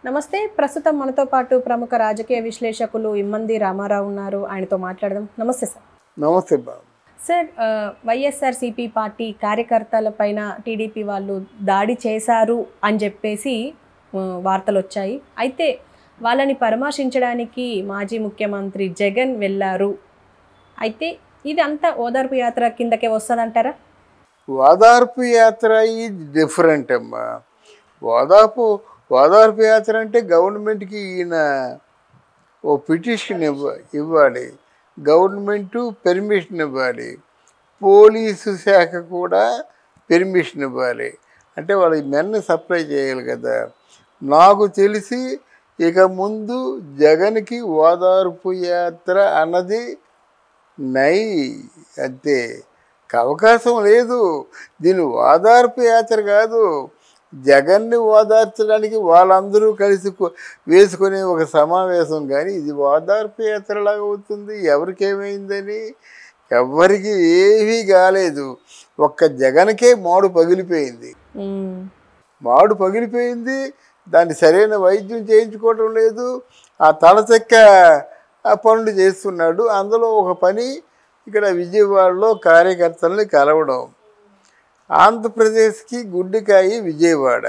నమస్తే. ప్రస్తుతం మనతో పాటు ప్రముఖ రాజకీయ విశ్లేషకులు ఇమ్మంది రామారావు ఉన్నారు. ఆయనతో మాట్లాడదాం. నమస్తే సార్. నమస్తే బాబు. సార్, వైఎస్ఆర్సీపీ పార్టీ కార్యకర్తల పైన టీడీపీ వాళ్ళు దాడి చేశారు అని చెప్పేసి వార్తలు వచ్చాయి. అయితే వాళ్ళని పరామర్శించడానికి మాజీ ముఖ్యమంత్రి జగన్ వెళ్ళారు. అయితే ఇది అంతా ఓదార్పు యాత్ర కిందకే వస్తుందంటారా? ఓదార్పు యాత్ర ఈజ్ డిఫరెంట్ అమ్మా. ఓదార్పు యాత్ర అంటే గవర్నమెంట్కి ఈయన ఓ పిటిషన్ ఇవ్వాలి, గవర్నమెంటు పెర్మిషన్ ఇవ్వాలి, పోలీసు శాఖ కూడా పెర్మిషన్ ఇవ్వాలి. అంటే వాళ్ళకి మెన్ను సప్లై చేయాలి కదా. నాకు తెలిసి ఇక ముందు జగన్కి ఓదార్పు యాత్ర అన్నది నై, అంతే. అవకాశం లేదు. దీని ఓదార్పు యాత్ర కాదు, జగన్ని ఓదార్చడానికి వాళ్ళందరూ కలిసి వేసుకునే ఒక సమావేశం. కానీ ఇది ఓదార్పు యాత్రలాగా అవుతుంది. ఎవరికేమైందని ఎవరికి ఏమీ కాలేదు. ఒక్క జగన్కే మాడు పగిలిపోయింది. దాన్ని సరైన వైద్యం చేయించుకోవటం లేదు. ఆ తలచెక్క పనులు చేస్తున్నాడు. అందులో ఒక పని ఇక్కడ విజయవాడలో కార్యకర్తల్ని కలవడం. ఆంధ్రప్రదేశ్కి గుడ్డికాయ విజయవాడ.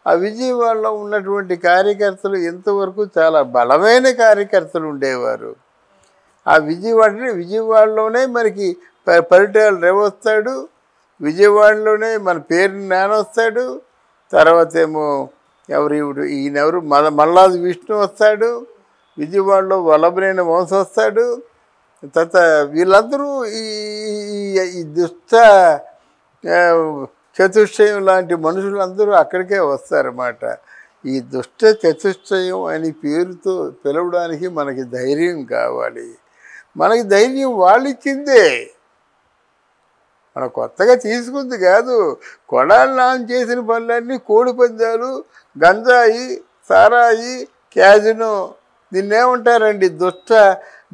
ఆ విజయవాడలో ఉన్నటువంటి కార్యకర్తలు ఇంతవరకు చాలా బలమైన కార్యకర్తలు ఉండేవారు. ఆ విజయవాడలోనే మనకి పరిటాల రవి వస్తాడు, విజయవాడలోనే మన పేరు నానొస్తాడు, తర్వాత ఏమో ఈయనెవరు మల్లాది విష్ణు వస్తాడు, విజయవాడలో వల్లభనేని వంశ వస్తాడు. తర్వాత వీళ్ళందరూ ఈ దుష్ట చతుష్టయం లాంటి మనుషులందరూ అక్కడికే వస్తారన్నమాట. ఈ దుష్ట చతుష్టయం అని పేరుతో పిలవడానికి మనకి ధైర్యం కావాలి. మనకి ధైర్యం వాళ్ళు ఇచ్చిందే, మన కొత్తగా తీసుకుంది కాదు. కొడాలి నాన్న చేసిన పనులన్నీ కోడి పందాలు, గంజాయి, సారాయి, క్యాజినో, దీన్నేమంటారండి?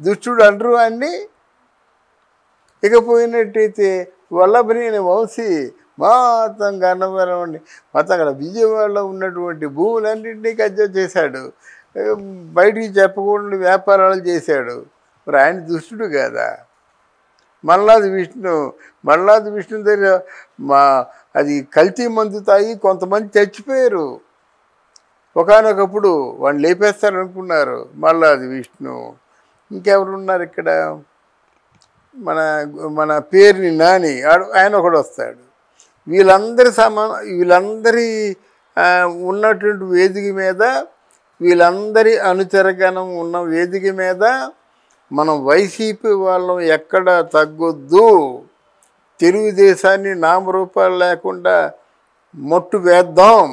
దుష్టుడు అంటారు అన్నీ. ఇకపోయినట్టయితే వల్లభనేని వంశీ మొత్తం గన్నవరం అండి, మొత్తం అక్కడ విజయవాడలో ఉన్నటువంటి భూములన్నింటినీ కబ్జా చేశాడు. బయటికి చెప్పకుండా వ్యాపారాలు చేశాడు. మరి ఆయన దుష్టుడు కదా. మల్లాది విష్ణు దగ్గర అది కల్తీ మందు తాగి కొంతమంది చచ్చిపోయారు. ఒకనొకప్పుడు వాళ్ళు లేపేస్తారనుకున్నారు మల్లాది విష్ణు. ఇంకెవరున్నారు ఇక్కడ? మన పేరుని నాని, ఆయన ఒకడు వస్తాడు. వీళ్ళందరి ఉన్నటువంటి వేదిక మీద, వీళ్ళందరి అనుచరగణం ఉన్న వేదిక మీద మనం వైసీపీ వాళ్ళం ఎక్కడ తగ్గొద్దు. తెలుగుదేశాన్ని నామరూపాలు లేకుండా మొట్టు వేద్దాం.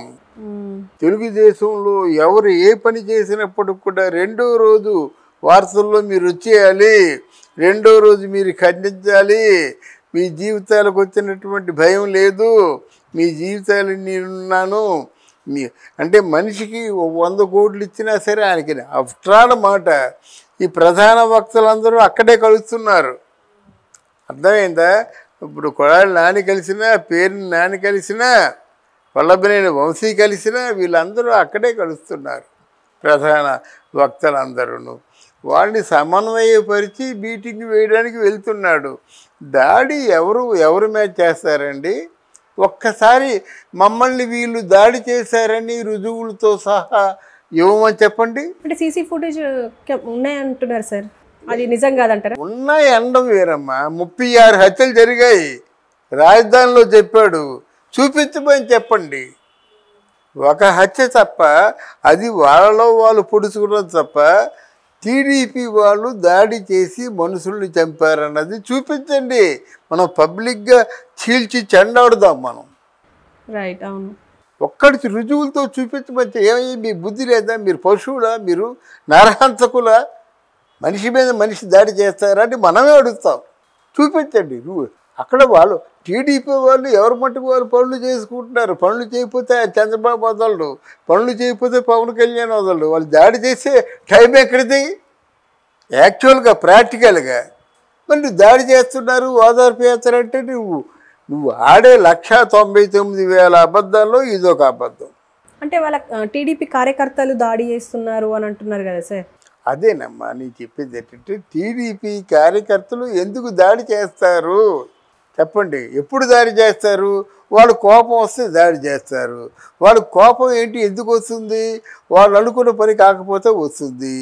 తెలుగుదేశంలో ఎవరు ఏ పని చేసినప్పటికి కూడా రెండో రోజు వార్తల్లో మీరు వచ్చేయాలి, రెండో రోజు మీరు ఖండించాలి. మీ జీవితాలకు వచ్చినటువంటి భయం లేదు, మీ జీవితాలు నేనున్నాను. అంటే మనిషికి 100 కోట్లు ఇచ్చినా సరే ఆయనకి అఫ్ట్రాల మాట. ఈ ప్రధాన వక్తలందరూ అక్కడే కలుస్తున్నారు. అర్థమైందా? ఇప్పుడు కొడాలి నాని కలిసినా, పేరుని నాని కలిసినా, వల్లభనేని వంశీ కలిసినా వీళ్ళందరూ అక్కడే కలుస్తున్నారు. ప్రధాన వక్తలందరూ వాళ్ళని సమన్వయపరిచి మీటింగ్ వేయడానికి వెళ్తున్నాడు. దాడి ఎవరు మీద చేస్తారండి? ఒక్కసారి మమ్మల్ని వీళ్ళు దాడి చేశారని రుజువులతో సహా ఇవ్వమని చెప్పండి. అంటే సీసీ ఫుటేజ్ ఉన్నాయంటున్నారు సార్, అది నిజం కాదంటారా? ఉన్నాయి అనడం వేరమ్మా. 36 హత్యలు జరిగాయి రాజధానిలో చెప్పాడు. చూపించమని చెప్పండి. ఒక హత్య తప్ప, అది వాళ్ళలో వాళ్ళు పొడుచుకున్నది తప్ప, టీడీపీ వాళ్ళు దాడి చేసి మనుషుల్ని చంపారన్నది చూపించండి. మనం పబ్లిక్గా చీల్చి చెండాడుదాం మనం. రైట్, అవును. ఒక్కడికి రుజువులతో చూపించమంటే ఏమయ్యి? మీ బుద్ధి లేదా? మీరు పశువులా? మీరు నరహంతకులా? మనిషి మీద మనిషి దాడి చేస్తారా అని మనమే అడుగుతాం. చూపించండి. అక్కడ వాళ్ళు టీడీపీ వాళ్ళు ఎవరి మట్టుకు వాళ్ళు పనులు చేసుకుంటున్నారు. పనులు చేయకపోతే చంద్రబాబు వదలడు, పనులు చేయకపోతే పవన్ కళ్యాణ్ వదలడు. వాళ్ళు దాడి చేసే టైం ఎక్కడిది? యాక్చువల్గా ప్రాక్టికల్గా మరి దాడి చేస్తున్నారు. ఓదార్పు యాత్ర అంటే నువ్వు ఆడే 199,000 అబద్ధాల్లో ఇదొక అబద్ధం. అంటే వాళ్ళ టీడీపీ కార్యకర్తలు దాడి చేస్తున్నారు అని అంటున్నారు కదా సార్. అదేనమ్మా నేను చెప్పేది ఏంటంటే టీడీపీ కార్యకర్తలు ఎందుకు దాడి చేస్తారు చెప్పండి. ఎప్పుడు దాడి చేస్తారు? వాళ్ళు కోపం వస్తే దాడి చేస్తారు. వాళ్ళ కోపం ఏంటి, ఎందుకు వస్తుంది? వాళ్ళు అనుకున్న పని కాకపోతే వస్తుంది.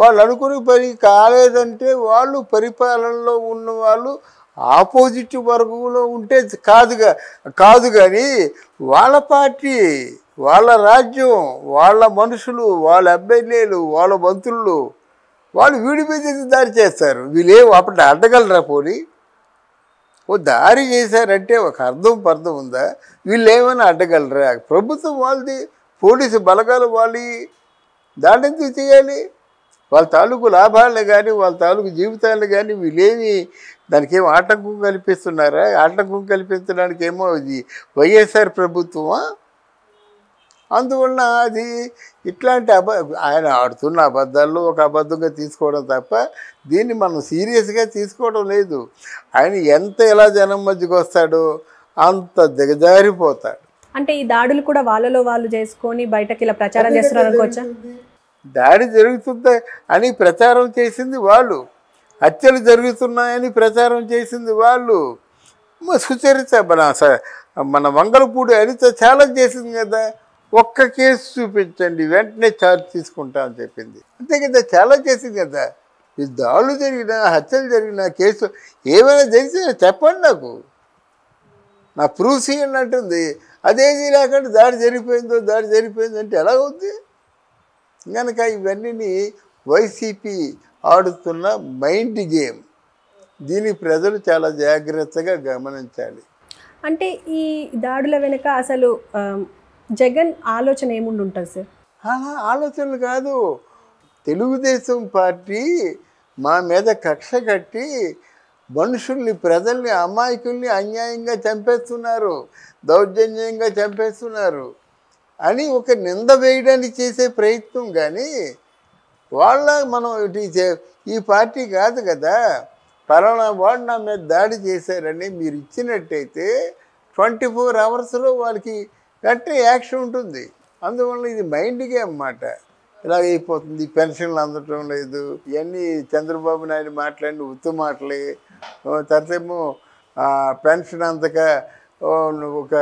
వాళ్ళు అనుకున్న పని కాలేదంటే వాళ్ళు పరిపాలనలో ఉన్న వాళ్ళు ఆపోజిట్ వర్గంలో ఉంటే కాదు కానీ వాళ్ళ పార్టీ, వాళ్ళ రాజ్యం, వాళ్ళ మనుషులు, వాళ్ళ ఎమ్మెల్యేలు, వాళ్ళ మంత్రులు వాళ్ళు వీడి మీద దాడి చేస్తారు. వీళ్ళేం అప్పుడు అడ్డగలరా? పోనీ ఓ దారి చేశారంటే ఒక పర్థం ఉందా? వీళ్ళు ఏమైనా అడ్డగలరా? ప్రభుత్వం వాళ్ళది, పోలీసు బలగాలు వాళ్ళి, దాడి ఎందుకు చేయాలి? వాళ్ళ తాలూకు లాభాలను కానీ వాళ్ళ తాలూకు జీవితాలను కానీ వీళ్ళేమి దానికి ఏమో ఆటంకం కల్పిస్తున్నారా? ఆటంకం కల్పించడానికి ఏమో ఇది వైఎస్ఆర్ ప్రభుత్వమా? అందువలన అది ఇట్లాంటి ఆయన ఆడుతున్న అబద్ధాల్లో ఒక అబద్ధంగా తీసుకోవడం తప్ప దీన్ని మనం సీరియస్గా తీసుకోవడం లేదు. ఆయన ఎలా జనం మధ్యకి వస్తాడో అంత దిగజారిపోతాడు. అంటే ఈ దాడులు కూడా వాళ్ళలో వాళ్ళు చేసుకొని బయటకి ఇలా ప్రచారం చేస్తున్నారు అనుకోవచ్చా? దాడి జరుగుతుంది అని ప్రచారం చేసింది వాళ్ళు, హత్యలు జరుగుతున్నాయని ప్రచారం చేసింది వాళ్ళు. సుచరిత మన మంగళపూడి అనిత ఛాలెంజ్ చేసింది కదా, ఒక్క కేసు చూపించండి వెంటనే ఛార్జ్ తీసుకుంటా అని చెప్పింది. అంతే కదా, ఛాలెంజ్ చేసింది కదా. ఈ దాడులు జరిగినా హత్యలు జరిగినా కేసు ఏమైనా జరిగితే చెప్పండి, నా ప్రూఫ్ ఇవ్వండి అంటుంది. అదేది లేకుండా దాడి జరిగిపోయింది అంటే ఎలా ఉంది? కనుక ఇవన్నీ వైసీపీ ఆడుతున్న మైండ్ గేమ్. దీన్ని ప్రజలు చాలా జాగ్రత్తగా గమనించాలి. అంటే ఈ దాడుల వెనుక అసలు జగన్ ఆలోచన ఏముండి ఉంటుంది సార్? అలా ఆలోచనలు కాదు. తెలుగుదేశం పార్టీ మా మీద కక్ష కట్టి మనుషుల్ని, ప్రజల్ని, అమాయకుల్ని అన్యాయంగా చంపేస్తున్నారు, దౌర్జన్యంగా చంపేస్తున్నారు అని ఒక నింద వేయడానికి చేసే ప్రయత్నం. కానీ మనం ఈ పార్టీ కాదు కదా, పలానా వాడు నా మీద దాడి చేశారని మీరు ఇచ్చినట్టయితే 24 అవర్స్లో వాళ్ళకి వెంటనే యాక్షన్ ఉంటుంది. అందువల్ల ఇది మైండ్ గేమ్ అన్నమాట. ఇలాగ అయిపోతుంది. పెన్షన్లు అందటం లేదు, ఇవన్నీ చంద్రబాబు నాయుడు మాట్లాడిన ఉత్తు మాటలే. తర్వాతేమో పెన్షన్ అందక ఒక